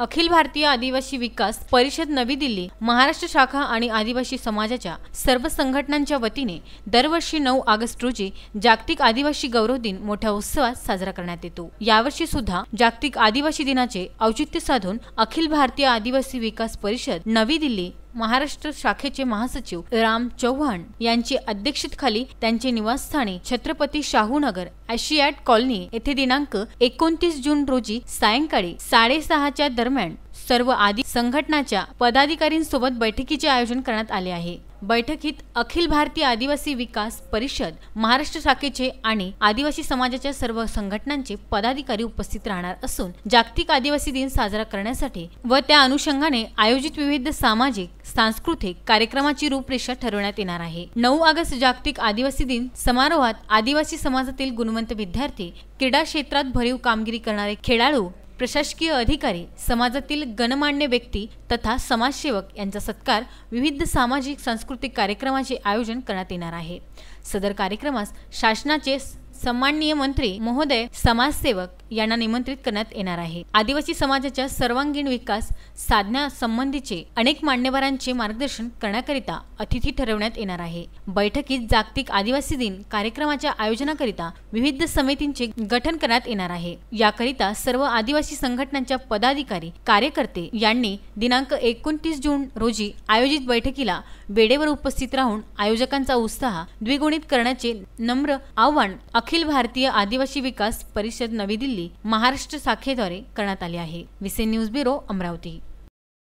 अखिल भारतीय आदिवासी विकास परिषद नवी दिल्ली महाराष्ट्र शाखा आणि आदिवासी समाजाच्या सर्व संघटनांच्या वतीने दरवर्षी 9 ऑगस्ट रोजी जागतिक आदिवासी गौरव दिन मोठ्या उत्सवात साजरा करण्यात येतो। यावर्षी सुद्धा जागतिक आदिवासी दिनाचे औचित्य साधून अखिल भारतीय आदिवासी विकास परिषद नवी दिल्ली महाराष्ट्र शाखेचे महासचिव राम चौहान यांची अध्यक्षतेखाली त्यांचे निवासस्थानी छत्रपती शाहू नगर आशियाट कॉलनी येथे दिनांक 29 जून रोजी सायंकाळी 6:30च्या दरम्यान सर्व आदि संघटनाच्या पदाधिकाऱ्यांसोबत बैठकीचे आयोजन करण्यात आले आहे। बैठकीत अखिल भारतीय आदिवासी विकास परिषद महाराष्ट्र शाखेचे आणि आदिवासी समाजाच्या सर्व संघटनांचे पदाधिकारी उपस्थित राहणार असून जागतिक आदिवासी दिन साजरा करण्यासाठी व त्या अनुषंगाने आयोजित विविध सामाजिक सांस्कृतिक कार्यक्रमाची रूपरेषा ठरवण्यात येणार आहे। 9 ऑगस्ट जागतिक आदिवासी दिन समारोहात आदिवासी समाजातील गुणवंत विद्यार्थी, क्रीडा क्षेत्रात भरीव कामगिरी करणारे खेळाडू, प्रशासकीय अधिकारी, समाजातील गणमान्य व्यक्ती तथा समाजसेवक यांचा सत्कार विविध सामाजिक सांस्कृतिक कार्यक्रमाचे आयोजन करण्यात येणार आहे। सदर कार्यक्रमास शासनाचे सन्माननीय मंत्री महोदय, समाजसेवक यांना निमंत्रित करण्यात येणार आहे। आदिवासी समाजाच्या सर्वांगीण विकास साधण्यासंबंधीचे अनेक मान्यवरांचे मार्गदर्शन करण्याकरिता अतिथी ठरवण्यात येणार आहे। बैठकीत जागतिक आदिवासी दिन कार्यक्रमाच्या आयोजनाकरिता विविध समितींचे गठन करण्यात येणार आहे। याकरिता सर्व आदिवासी संघटनांच्या पदाधिकारी, कार्यकर्ते यांनी दिनांक 29 जून रोजी आयोजित बैठकीला वेळेवर उपस्थित राहून आयोजकांचा उत्साह द्विगुणित करण्याचे नम्र आवाहन अखिल भारतीय आदिवासी विकास परिषद नवी दिल्ली महाराष्ट्र शाखेद्वारे करण्यात आले आहे। Vice news bureau, Amravati.